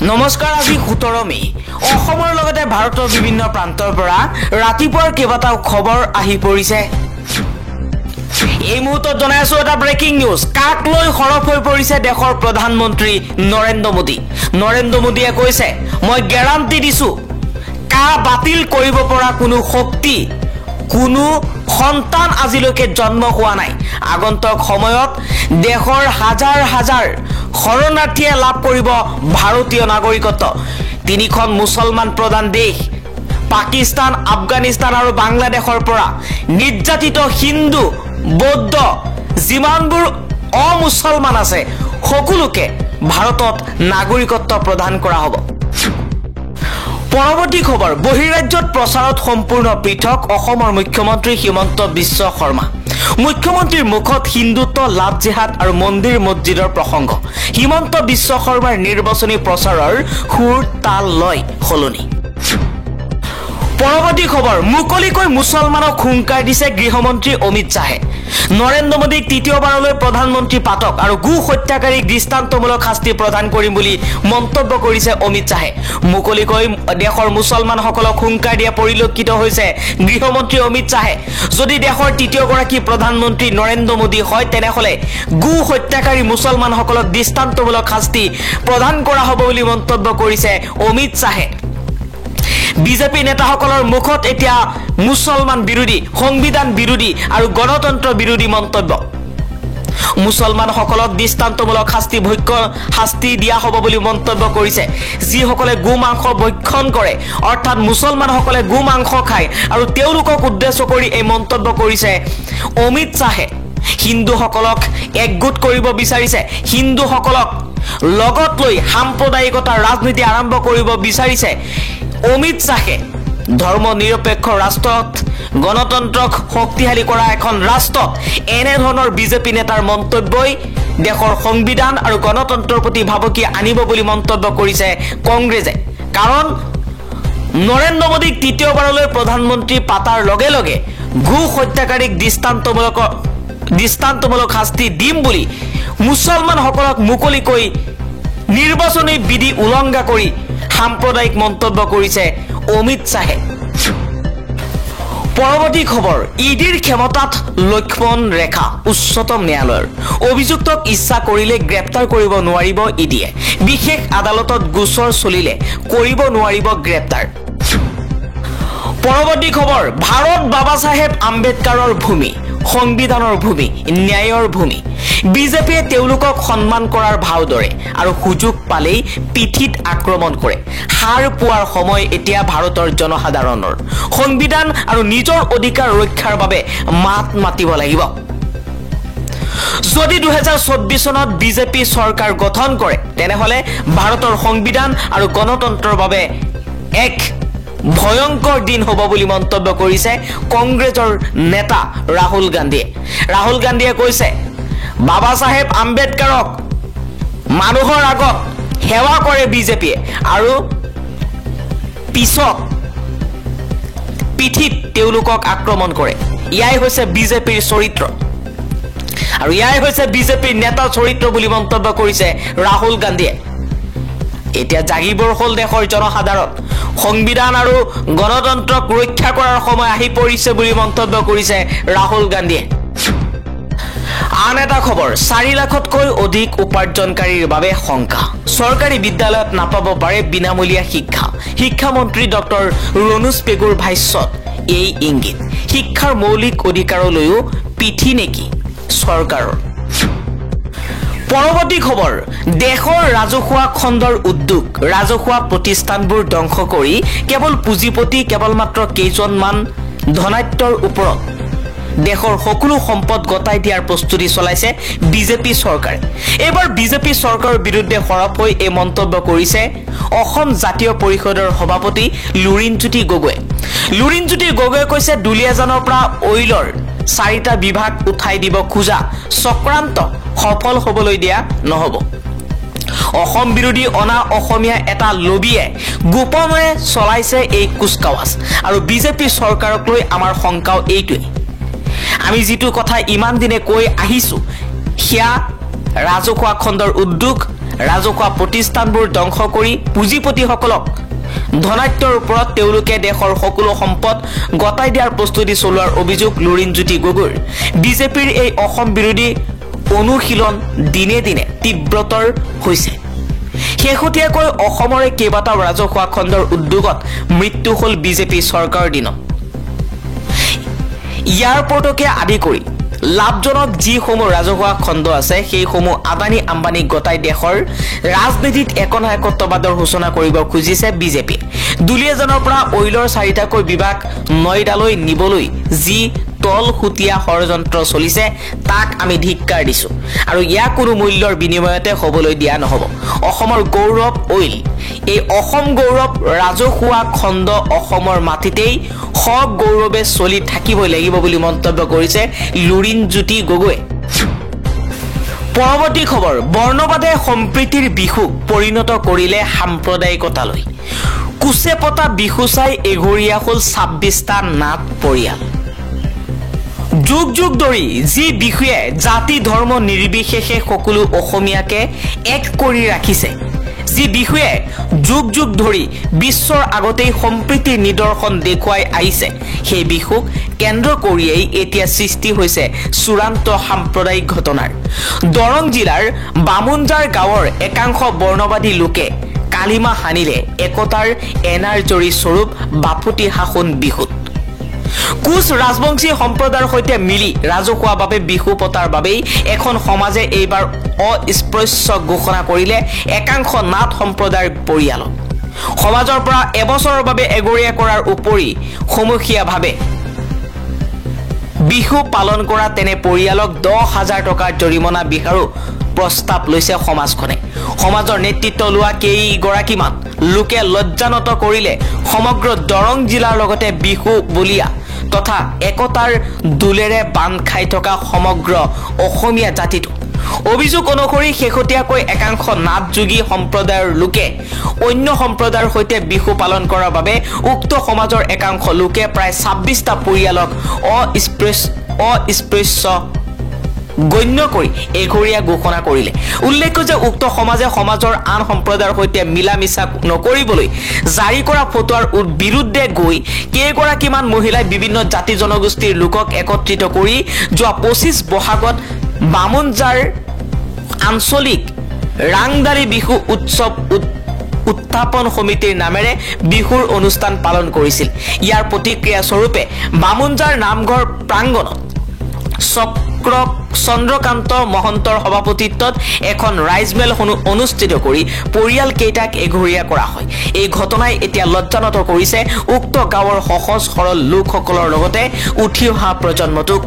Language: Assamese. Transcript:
নমস্কাৰ আজি 17 মে অসমৰ লগতে ভাৰতৰ বিভিন্ন প্ৰান্তৰ পৰা ৰাতিপুৱাৰ কেইবাটাও খবৰ আহি পৰিছে এই মুহূৰ্তত জনাই আছো এটা ব্ৰেকিং নিউজ কাক লৈ হৰফ হৈ পৰিছে দেশৰ প্ৰধানমন্ত্ৰী নৰেন্দ্ৰ মোদীয়ে কৈছে মই গ্যাৰান্টি দিছো কা বাতিল কৰিব পৰা কোনো শক্তি কোনো সন্তান আজিলৈকে জন্ম হোৱা নাই আগন্তুক সময়ত দেশৰ হাজাৰ হাজাৰ শৰণাৰ্থীয়ে লাভ কৰিব ভাৰতীয় নাগৰিকত্ব তিনিখন মুছলমান প্ৰধান দেশ পাকিস্তান আফগানিস্তান আৰু বাংলাদেশৰ পৰা নিৰ্যাতিত হিন্দু বৌদ্ধ যিমানবোৰ অমুছলমান আছে সকলোকে ভাৰতত নাগৰিকত্ব প্ৰদান কৰা হ'ব পৰৱৰ্তী খবৰ বহিৰাজ্যত প্ৰচাৰত সম্পূৰ্ণ পৃথক অসমৰ মুখ্যমন্ত্ৰী হিমন্ত বিশ্ব শৰ্মা মুখ্যমন্ত্ৰীৰ মুখত হিন্দুত্ব লাভ জিহাদ আৰু মন্দিৰ মছজিদৰ প্ৰসংগ হিমন্ত বিশ্ব শৰ্মাৰ নিৰ্বাচনী প্ৰচাৰৰ সুৰ তাল লয় সলনি পৰৱৰ্তী খবৰ মুকলিকৈ মুছলমানক হুংকাৰ দিছে গৃহমন্ত্ৰী অমিত শাহে নৰেন্দ্ৰ মোদীক তৃতীয়বাৰলৈ প্ৰধানমন্ত্ৰী পাতক আৰু গু হত্যাকাৰীক দৃষ্টান্তমূলক শাস্তি প্ৰদান কৰিম বুলি মন্তব্য কৰিছে অমিত শাহে মুকলিকৈ দেশৰ মুছলমানসকলক হুংকাৰ দিয়া পৰিলক্ষিত হৈছে গৃহমন্ত্ৰী অমিত শাহে যদি দেশৰ তৃতীয়গৰাকী প্ৰধানমন্ত্ৰী নৰেন্দ্ৰ মোদী হয় তেনেহলে গু হত্যাকাৰী মুছলমানসকলক দৃষ্টান্তমূলক শাস্তি প্ৰদান কৰা হ'ব বুলি মন্তব্য কৰিছে অমিত শাহে বিজেপি নেতাসকলৰ মুখত এতিয়া মুছলমান বিৰোধী সংবিধান বিৰোধী আৰু গণতন্ত্ৰ বিৰোধী মন্তব্য মুছলমানসকলক দৃষ্টান্তমূলক শাস্তি দিয়া হ'ব বুলি মন্তব্য কৰিছে যিসকলে গো মাংস ভক্ষণ কৰে অৰ্থাৎ মুছলমানসকলে গো মাংস খায় আৰু তেওঁলোকক উদ্দেশ্য কৰি এই মন্তব্য কৰিছে অমিত শাহে হিন্দুসকলক একগোট কৰিব বিচাৰিছে হিন্দুসকলক লগত লৈ সাম্প্ৰদায়িকতাৰ ৰাজনীতি আৰম্ভ কৰিব বিচাৰিছে অমিত শাহে ধৰ্ম নিৰপেক্ষ ৰাষ্ট্ৰত গণতন্ত্ৰক শক্তিশালী কৰা এখন ৰাষ্ট্ৰত এনে ধৰণৰ বিজেপি নেতাৰ মন্তব্যই দেশৰ সংবিধান আৰু গণতন্ত্ৰৰ প্ৰতি ভাবুকি আনিব বুলি মন্তব্য কৰিছে কংগ্ৰেছে কাৰণ নৰেন্দ্ৰ মোদীক তৃতীয়বাৰলৈ প্ৰধানমন্ত্ৰী পাতাৰ লগে লগে গু হত্যাকাৰীক দৃষ্টান্তমূলক শাস্তি দিম বুলি মুছলমানসকলক মুকলিকৈ নিৰ্বাচনী বিধি উলংঘা কৰি সাম্প্ৰদায়িক মন্তব্য কৰিছে অমিত শাহে পৰৱৰ্তী খবৰ ইডিৰ ক্ষমতাত লক্ষ্মণ ৰেখা উচ্চতম ন্যায়ালয়ৰ অভিযুক্তক ইচ্ছা কৰিলে গ্ৰেপ্তাৰ কৰিব নোৱাৰিব ইডিয়ে বিশেষ আদালতত গোচৰ চলিলে কৰিব নোৱাৰিব গ্ৰেপ্তাৰ পৰৱৰ্তী খবৰ ভাৰত বাবা চাহেব আম্বেদকাৰৰ ভূমি সংবিধানৰ ভূমি ন্যায়ৰ ভূমি বিজেপিয়ে তেওঁলোকক সন্মান কৰাৰ ভাও ধৰে আৰু সুযোগ পালেই পিঠিত আক্ৰমণ কৰে হাৰ পোৱাৰ সময় এতিয়া ভাৰতৰ জনসাধাৰণৰ সংবিধান আৰু নিজৰ অধিকাৰ ৰক্ষাৰ বাবে মাত মাতিব লাগিব যদি 2024 চনত বিজেপি চৰকাৰ গঠন কৰে তেনেহলে ভাৰতৰ সংবিধান আৰু গণতন্ত্ৰৰ বাবে এক ভয়ংকৰ দিন হ'ব বুলি মন্তব্য কৰিছে কংগ্ৰেছৰ নেতা ৰাহুল গান্ধীয়ে কৈছে বাবা চাহেব আম্বেদকাৰক মানুহৰ আগত সেৱা কৰে বিজেপিয়ে আৰু পিঠিত তেওঁলোকক আক্ৰমণ কৰে ইয়াই হৈছে বিজেপিৰ চৰিত্ৰ আৰু ইয়াই হৈছে বিজেপিৰ নেতা চৰিত্ৰ বুলি মন্তব্য কৰিছে ৰাহুল গান্ধীয়ে এতিয়া জাগিবৰ হল দেশৰ জনসাধাৰণ সংবিধান আৰু গণতন্ত্ৰক ৰক্ষা কৰাৰ সময় আহি পৰিছে বুলি মন্তব্য কৰিছে ৰাহুল গান্ধীয়ে আন এটা খবৰ 4 লাখতকৈ অধিক উপাৰ্জনকাৰীৰ বাবে শংকা চৰকাৰী বিদ্যালয়ত নাপাব পাৰে বিনামূলীয়া শিক্ষামন্ত্ৰী ডক্টৰ ৰণোজ পেগুৰ ভাষ্যত এই ইংগিত শিক্ষাৰ মৌলিক অধিকাৰলৈও পিঠি নেকি চৰকাৰৰ পৰৱৰ্তী খবৰ দেশৰ ৰাজহুৱা খণ্ডৰ উদ্যোগ ৰাজহুৱা প্ৰতিষ্ঠানবোৰ ধ্বংস কৰি কেৱল পুঁজিপতি কেৱল মাত্ৰ কেইজনমান ধনাঢ্যৰ ওপৰত দেশৰ সকলো সম্পদ গতাই দিয়াৰ প্ৰস্তুতি চলাইছে বিজেপি চৰকাৰে এবাৰ বিজেপি চৰকাৰৰ বিৰুদ্ধে হৰফ হৈ এই মন্তব্য কৰিছে অসম জাতীয় পৰিষদৰ সভাপতি লুৰিণজ্যোতি গগৈয়ে কৈছে দুলীয়াজানৰ পৰা অইলৰ 4টা বিভাগ উঠাই দিব খোজা চক্ৰান্ত সফল হ'বলৈ দিয়া নহব অসম বিৰোধী অনা অসমীয়া এটা লবিয়ে গোপনে চলাইছে এই কুচকাৱাজ আৰু বিজেপি চৰকাৰক লৈ আমাৰ শংকাও এইটোৱে আমি যেটো কথা ইমান দিনে কৈ আহিছো হিয়া ৰাজহুৱা খণ্ডৰ উদ্যোগ ৰাজহুৱা প্ৰতিষ্ঠানবোৰ ধ্বংস কৰি পুঁজিপতিসকলক ধনাঢ্যৰ ওপৰত তেওঁলোকে দেশৰ সকলো সম্পদ গতাই দিয়াৰ প্ৰস্তুতি চলোৱাৰ অভিযোগ লুৰিণজ্যোতি গগৈৰ। বিজেপিৰ এই অসম বিৰোধী অনুশীলন দিনে দিনে তীব্ৰতৰ হৈছে। শেহতীয়াকৈ অসমৰে কেইবাটাও ৰাজহুৱা খণ্ডৰ উদ্যোগত মৃত্যু হ'ল বিজেপি চৰকাৰৰ দিনত। এয়াৰপৰ্টকে আদি কৰি লাভজনক যিসমূহ ৰাজহুৱা খণ্ড আছে সেইসমূহ আদানী আম্বানীক গতাই দেশৰ ৰাজনীতিত একনায়কত্ববাদৰ সূচনা কৰিব খুজিছে বিজেপি। দুলীয়াজনৰ পৰা অইলৰ 4টাকৈ বিভাগ নয়ডালৈ নিবলৈ যি তলসুতীয়া ষড়যন্ত্ৰ চলিছে তাক আমি ধিক্কাৰ দিছো আৰু ইয়াক কোনো মূল্যৰ বিনিময়তে হ'বলৈ দিয়া নহ'ব। অসমৰ গৌৰৱ অইল, এই অসম গৌৰৱ ৰাজহুৱা খণ্ড অসমৰ মাটিতেই সগৌৰৱে চলি থাকিবই লাগিব বুলি মন্তব্য কৰিছে লুৰিণজ্যোতি গগৈয়ে। পৰৱৰ্তী খবৰ, বৰ্ণবাদে সম্প্ৰীতিৰ বিহু পৰিণত কৰিলে সাম্প্ৰদায়িকতালৈ। কুচে পতা বিহু চাই এঘৰীয়া হ'ল 26টা নাট পৰিয়াল। যুগ যুগ ধৰি যি বিহুৱে জাতি ধৰ্ম নিৰ্বিশেষে সকলো অসমীয়াকে এক কৰি ৰাখিছে, যি বিহুৱে যুগ যুগ ধৰি বিশ্বৰ আগতেই সম্প্ৰীতিৰ নিদৰ্শন দেখুৱাই আহিছে, সেই বিহুক কেন্দ্ৰ কৰিয়েই এতিয়া সৃষ্টি হৈছে চূড়ান্ত সাম্প্ৰদায়িক ঘটনাৰ। দৰং জিলাৰ বামুনজাৰ গাঁৱৰ একাংশ বৰ্ণবাদী লোকে কালিমা সানিলে একতাৰ এনাৰজৰী স্বৰূপ বাপুতি সাহোন বিহুত। কোচ ৰাজবংশী সম্প্ৰদায়ৰ সৈতে মিলি ৰাজহুৱাভাৱে বিহু পতাৰ বাবেই এখন সমাজে এইবাৰ অস্পৃশ্য ঘোষণা কৰিলে একাংশ নাথ সম্প্ৰদায়ৰ পৰিয়ালক। সমাজৰ পৰা এবছৰৰ বাবে এগৰীয়া কৰাৰ উপৰি সমূহীয়াভাৱে বিহু পালন কৰা তেনে পৰিয়ালক 10,000 টকাৰ জৰিমনা বিহাৰো প্ৰস্তাৱ লৈছে সমাজখনে। সমাজৰ নেতৃত্ব লোৱা কেইগৰাকীমান লোকে লজ্জানত কৰিলে সমগ্ৰ দৰং জিলাৰ লগতে বিহু বলিয়া তথা একতাৰ দোলেৰে বান্ধ খাই থকা সমগ্ৰ অসমীয়া জাতিটো। অভিযোগ অনুসৰি শেহতীয়াকৈ একাংশ নাথযোগী সম্প্ৰদায়ৰ লোকে অন্য সম্প্ৰদায়ৰ সৈতে বিহু পালন কৰাৰ বাবে উক্ত সমাজৰ একাংশ লোকে প্ৰায় 26টা পৰিয়ালক অস্পৃশ্য গণ্য কৰি এঘৰীয়া ঘোষণা কৰিলে। উল্লেখ্য যে উক্ত সমাজে সমাজৰ আন সম্প্ৰদায়ৰ সৈতে মিলা মিছা নকৰিবলৈ জাৰি কৰা ফটোৱাৰ বিৰুদ্ধে গৈ কেইগৰাকীমান মহিলাই বিভিন্ন জাতি জনগোষ্ঠীৰ লোকক একত্ৰিত কৰি যোৱা 25 বহাগত বামুনজাৰ আঞ্চলিক ৰাংদালি বিহু উৎসৱ উত্থাপন সমিতিৰ নামেৰে বিহুৰ অনুষ্ঠান পালন কৰিছিল। ইয়াৰ প্ৰতিক্ৰিয়া স্বৰূপে বামুনজাৰ নামঘৰ প্ৰাংগণত চন্দ্ৰকান্ত মহন্তৰ সভাপতিত্বত এখন ৰাইজমেল অনুষ্ঠিত কৰি পৰিয়ালকেইটাক এঘৰীয়া কৰা হয়। এই ঘটনাই এতিয়া লজ্জানত কৰিছে উক্ত গাঁৱৰ সহজ সৰল লোকসকলৰ লগতে উঠি অহা প্ৰজন্মটোক।